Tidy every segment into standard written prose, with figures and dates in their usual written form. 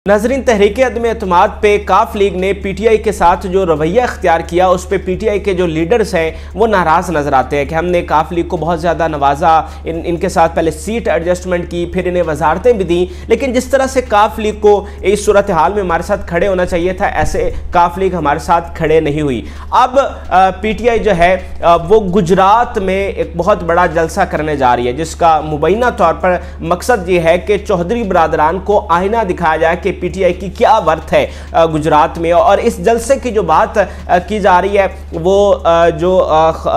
नाज़रीन, तहरीक अदम एतमाद पे काफ लीग ने पीटीआई के साथ जो रवैया इख्तियार किया उस पर पीटीआई के जो लीडर्स हैं वो नाराज़ नज़र आते हैं कि हमने काफ लीग को बहुत ज़्यादा नवाजा, इनके साथ पहले सीट एडजस्टमेंट की, फिर इन्हें वजारतें भी दी, लेकिन जिस तरह से काफ लीग को इस सूरत हाल में हमारे साथ खड़े होना चाहिए था, ऐसे काफ लीग हमारे साथ खड़े नहीं हुई। अब पीटीआई जो है वो गुजरात में एक बहुत बड़ा जलसा करने जा रही है, जिसका मुबैना तौर पर मकसद ये है कि चौधरी बरादरान को आईना दिखाया जाए कि पीटीआई की क्या वर्थ है गुजरात में। और इस जलसे की जो बात की जा रही है वो जो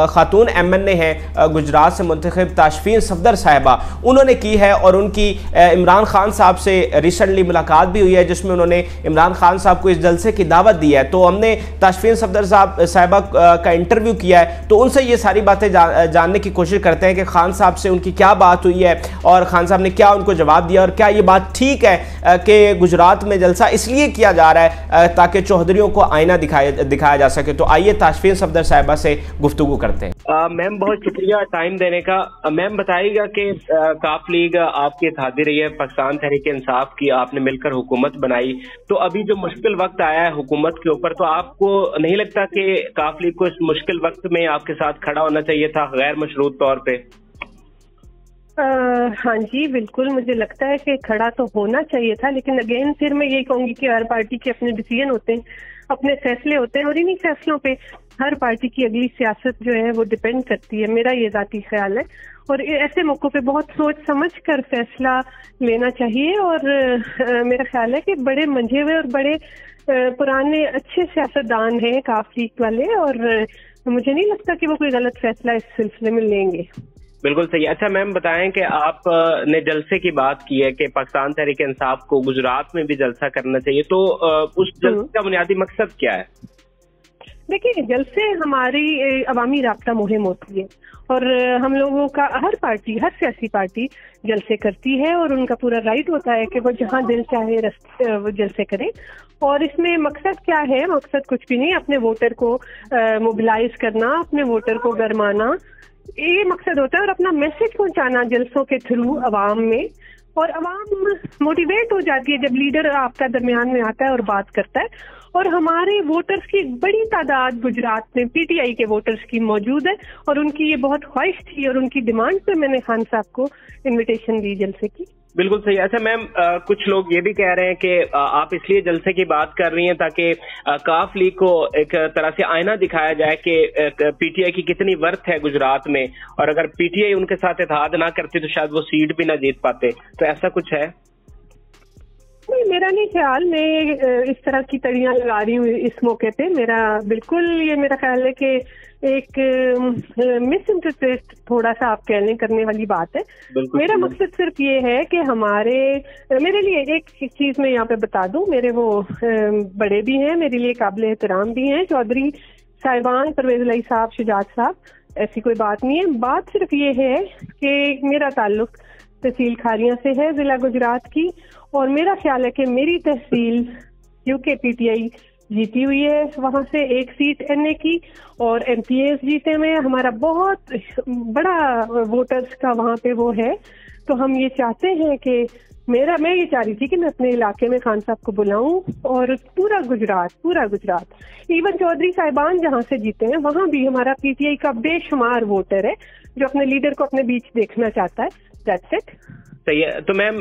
खातून एमएनए हैं गुजरात से मुंतखब ताशफीन सफदर साहिबा, उन्होंने की है और उनकी इमरान खान साहब से रिसेंटली मुलाकात भी हुई है, जिसमें उन्होंने इमरान खान साहब को इस जलसे की दावत दी है। तो हमने ताशफीन सफदर साहिबा का इंटरव्यू किया है, तो उनसे ये सारी बातें जानने की कोशिश करते हैं कि खान साहब से उनकी क्या बात हुई है और खान साहब ने क्या उनको जवाब दिया, और क्या ये बात ठीक है कि गुजरात में जलसा इसलिए किया जा रहा है ताकि चौधरियों को आईना दिखाया जा सके। तो आइए ताशफीन सफदर साहिबा से गुफ्तगू करते हैं। मैम, बहुत शुक्रिया टाइम देने का। मैम बताइएगा कि काफ लीग आपकी इत्तेहादी रही है, पाकिस्तान तहरीक इंसाफ की आपने मिलकर हुकूमत बनाई, तो अभी जो मुश्किल वक्त आया है हुकूमत के ऊपर, तो आपको नहीं लगता कि काफ लीग को इस मुश्किल वक्त में आपके साथ खड़ा होना चाहिए था गैर मशरूत तौर पे? हाँ जी, बिल्कुल मुझे लगता है कि खड़ा तो होना चाहिए था, लेकिन अगेन फिर मैं यही कहूंगी कि हर पार्टी के अपने डिसीजन होते हैं, अपने फैसले होते हैं, और इन्हीं फैसलों पे हर पार्टी की अगली सियासत जो है वो डिपेंड करती है, मेरा ये जाती ख्याल है। और ऐसे मौकों पे बहुत सोच समझ कर फैसला लेना चाहिए। और मेरा ख्याल है कि बड़े मंझे हुए और बड़े पुराने अच्छे सियासतदान हैं काफ लीग वाले, और मुझे नहीं लगता कि वो कोई गलत फैसला इस सिलसिले में लेंगे। बिल्कुल सही। अच्छा मैम, बताएं कि आपने जलसे की बात की है कि पाकिस्तान तहरीक इंसाफ को गुजरात में भी जलसा करना चाहिए, तो उस जलसे का बुनियादी मकसद क्या है? देखिए, जलसे हमारी अवामी राब्ता मुहिम होती है, और हम लोगों का हर सियासी पार्टी जलसे करती है, और उनका पूरा राइट होता है कि वो जहां दिल चाहे वो जलसे करें। और इसमें मकसद क्या है? मकसद कुछ भी नहीं, अपने वोटर को मोबिलाइज करना, अपने वोटर को गरमाना, ये मकसद होता है, और अपना मैसेज पहुंचाना जलसों के थ्रू अवाम में। और अवाम मोटिवेट हो जाती है जब लीडर आपका दरमियान में आता है और बात करता है। और हमारे वोटर्स की एक बड़ी तादाद गुजरात में पीटीआई के वोटर्स की मौजूद है, और उनकी ये बहुत ख्वाहिश थी, और उनकी डिमांड पे मैंने खान साहब को इनविटेशन दी जलसे की। बिल्कुल सही। अच्छा मैम, कुछ लोग ये भी कह रहे हैं कि आप इसलिए जलसे की बात कर रही हैं ताकि काफ लीग को एक तरह से आईना दिखाया जाए कि पीटीआई की कितनी वर्थ है गुजरात में, और अगर पीटीआई उनके साथ इत्तेहाद ना करती तो शायद वो सीट भी ना जीत पाते, तो ऐसा कुछ है? नहीं, मेरा नहीं ख्याल। मैं इस तरह की तड़ियां लगा रही हूँ इस मौके पे। मेरा ख्याल है कि एक मिस इंटरप्रेट थोड़ा सा आप कहने करने वाली बात है। मेरा मकसद सिर्फ ये है कि मेरे लिए एक चीज मैं यहाँ पे बता दूं, मेरे वो बड़े भी हैं, मेरे लिए काबिल एहतराम भी हैं, चौधरी साहिबान, परवेज इलाही साहब, शुजात साहब, ऐसी कोई बात नहीं है। बात सिर्फ ये है कि मेरा ताल्लुक तहसील खारियां से है, जिला गुजरात की, और मेरा ख्याल है कि मेरी तहसील यूके पीटीआई जीती हुई है, वहां से एक सीट एनए की, और एमपीएस जीते हुए, हमारा बहुत बड़ा वोटर्स का वहां पे वो है। तो हम ये चाहते हैं कि मैं ये चाह रही थी कि मैं अपने इलाके में खान साहब को बुलाऊं, और पूरा गुजरात इवन चौधरी साहिबान जहां से जीते हैं वहां भी हमारा पीटीआई का बेशुमार वोटर है जो अपने लीडर को अपने बीच देखना चाहता है। That's it. सही है। तो मैम,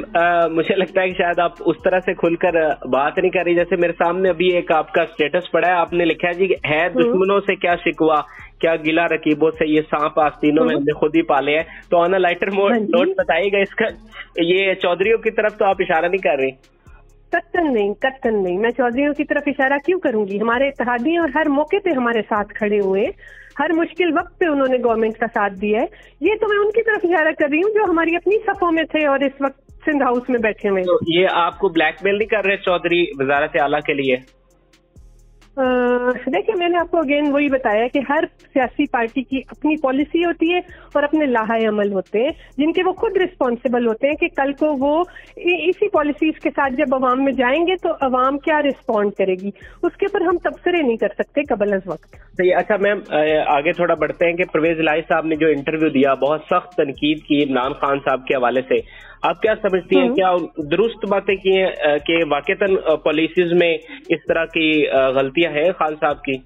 मुझे लगता है कि शायद आप उस तरह से खुलकर बात नहीं कर रही। जैसे मेरे सामने अभी एक आपका स्टेटस पड़ा है, आपने लिखा है जी, है दुश्मनों से क्या शिकवा, क्या गिला रकीबों से, ये सांप आस्तीनों में हमने खुद ही पाले हैं। तो ऑन अ लाइटर नोट बताइएगा, इसका ये चौधरियों की तरफ तो आप इशारा नहीं कर रही? कत्तन नहीं। मैं चौधरियों की तरफ इशारा क्यों करूंगी? हमारे इत्तेहादी और हर मौके पे हमारे साथ खड़े हुए, हर मुश्किल वक्त पे उन्होंने गवर्नमेंट का साथ दिया है। ये तो मैं उनकी तरफ इशारा कर रही हूँ जो हमारी अपनी सफों में थे और इस वक्त सिंध हाउस में बैठे हुए। तो ये आपको ब्लैकमेल नहीं कर रहे चौधरी वजारत आला के लिए? देखिए, मैंने आपको अगेन वही बताया कि हर सियासी पार्टी की अपनी पॉलिसी होती है और अपने लाहे अमल होते हैं, जिनके वो खुद रिस्पॉन्सिबल होते हैं कि कल को वो इसी पॉलिसीज के साथ जब अवाम में जाएंगे तो अवाम क्या रिस्पॉन्ड करेगी, उसके ऊपर हम तबसरे नहीं कर सकते कबल अज़ वक्त। सही। अच्छा मैम, आगे थोड़ा बढ़ते हैं कि परवेज इलाही साहब ने जो इंटरव्यू दिया, बहुत सख्त तनकीद की इमरान खान साहब के हवाले से। آپ کیا سمجھتی ہیں، کیا درست باتیں کی ہیں کہ واقعتاً پالیسیز میں اس طرح کی غلطیاں ہیں خان صاحب کی؟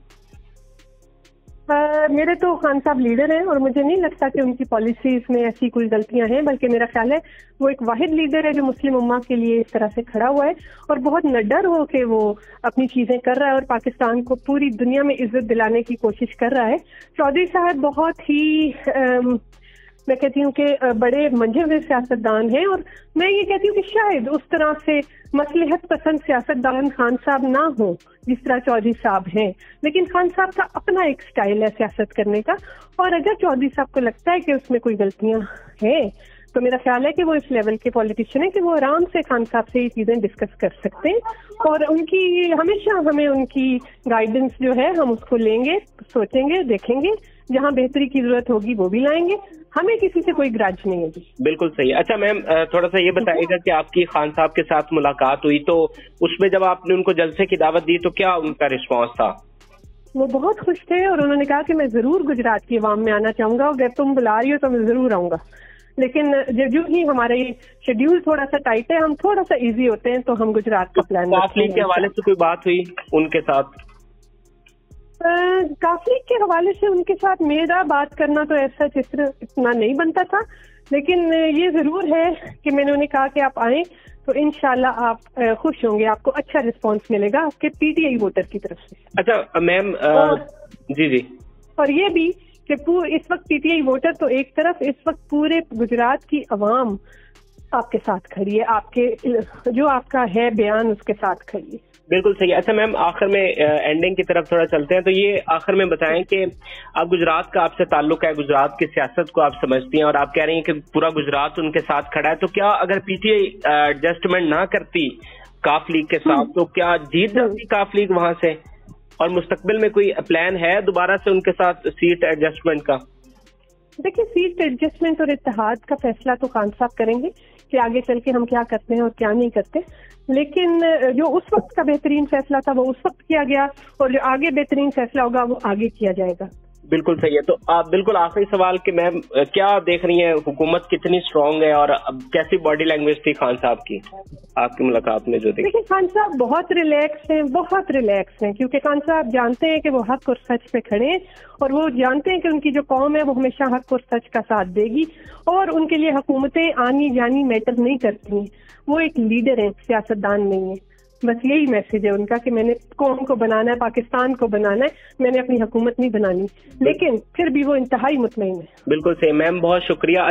میرے تو خان صاحب لیڈر ہیں اور مجھے نہیں لگتا کہ ان کی پالیسیز میں ایسی کوئی غلطیاں ہیں، بلکہ میرا خیال ہے وہ ایک واحد لیڈر ہے جو مسلم امہ کے لیے اس طرح سے کھڑا ہوا ہے اور بہت نڈر ہو کہ وہ اپنی چیزیں کر رہا ہے اور پاکستان کو پوری دنیا میں عزت دلانے کی کوشش کر رہا ہے۔ چودھری صاحب بہت ہی میں کہتی ہوں کہ بڑے منجھے ہوئے سیاستدان ہیں اور میں یہ کہتی ہوں کہ شاید اس طرح سے مصلحت پسند سیاستدان خان صاحب نہ ہوں جس طرح چودھری صاحب ہیں، لیکن خان صاحب کا اپنا ایک سٹائل ہے سیاست کرنے کا، اور اگر چودھری صاحب کو لگتا ہے کہ اس میں کوئی غلطیاں ہیں تو میرا خیال ہے کہ وہ اس لیول کے پولیٹیشین ہیں کہ وہ آرام سے خان صاحب سے یہ چیزیں ڈسکس کر سکتے ہیں، اور ان کی ہمیشہ ہمیں ان کی گائیڈنس جو ہے ہم اس کو لیں گے، سوچیں گے، دیکھیں گے، جہاں بہتری کی ضرورت ہوگی وہ بھی لائیں گے، ہمیں کسی سے کوئی گرج نہیں ہے جی۔ بالکل صحیح۔ اچھا میم، تھوڑا سا یہ بتائیے گا کہ آپ کی خان صاحب کے ساتھ ملاقات ہوئی تو اس میں جب آپ نے ان کو جلسے کی دعوت دی تو کیا ان کا رسپانس تھا؟ وہ بہت خوش تھے اور انہوں نے کہا کہ میں ضرور گجرات کی عوام میں آنا چاہوں گا، اگر تم بلا رہی ہو تو میں ضرور آؤں گا، لیکن جو ہی ہمارا یہ شیڈیول تھوڑا سا ٹائٹ ہے، ہم تھوڑا سا ایزی ہوتے ہیں تو ہم گجرات کا پلان کاف لیگ کے حوالے سے کوئی بات ہوئی ان کے ساتھ؟ کاف لیگ کے حوالے سے ان کے ساتھ میرا بات کرنا تو ایسا چتر اتنا نہیں بنتا تھا، لیکن یہ ضرور ہے کہ میں نے انہیں کہا کہ آپ آئیں تو انشاءاللہ آپ خوش ہوں گے، آپ کو اچھا رسپانس ملے گا آپ کے پی ٹی آئی ووٹر کی طرف سے۔ اچھا میم، جی اور یہ بھی کہ اس وقت پی ٹی آئی ووٹر تو ایک طرف، اس وقت پورے گجرات کی عوام آپ کے ساتھ کھڑی ہے، آپ کے جو آپ کا ہے بیان اس کے ساتھ کھڑی ہے۔ بالکل صحیح۔ اچھا میم، آخر میں اینڈنگ کی طرف تھوڑا چلتے ہیں، تو یہ آخر میں بتائیں کہ اب گجرات کا آپ سے تعلق ہے، گجرات کی سیاست کو آپ سمجھتی ہیں اور آپ کہہ رہی ہیں کہ پورا گجرات ان کے ساتھ کھڑا ہے، تو کیا اگر پی ٹی آئی ایڈجسٹمنٹ نہ کرتی کاف لیگ کے ساتھ تو کیا جیت جاتی کاف لیگ وہاں سے، اور مستقبل میں کوئی پلان ہے دوبارہ سے ان کے ساتھ سیٹ ایڈجسٹمنٹ کا؟ دیکھیے، سیٹ ایڈجسٹمنٹ اور اتحاد کا فیصلہ تو خان صاحب کریں گے کہ آگے چل کے ہم کیا کرتے ہیں اور کیا نہیں کرتے، لیکن جو اس وقت کا بہترین فیصلہ تھا وہ اس وقت کیا گیا اور جو آگے بہترین فیصلہ ہوگا وہ آگے کیا جائے گا۔ بالکل صحیح ہے۔ تو آپ بالکل آخری سوال کہ میم کیا دیکھ رہی ہیں، حکومت کتنی اسٹرانگ ہے اور کیسی باڈی لینگویج تھی خان صاحب کی آپ کی ملاقات میں جو دیکھی؟ دیکھیں، خان صاحب بہت ریلیکس ہیں کیونکہ خان صاحب جانتے ہیں کہ وہ حق اور سچ پہ کھڑے ہیں اور وہ جانتے ہیں کہ ان کی جو قوم ہے وہ ہمیشہ حق اور سچ کا ساتھ دے گی اور ان کے لیے حکومتیں آنی جانی میٹر نہیں کرتی ہیں، وہ ایک لیڈر ہیں، سیاستدان نہیں ہیں۔ بس یہی میسج ہے ان کا کہ میں نے قوم کو بنانا ہے، پاکستان کو بنانا ہے، میں نے اپنی حکومت نہیں بنانی، لیکن پھر بھی وہ انتہائی مطمئن ہے۔ بالکل صحیح میم، بہت شکریہ۔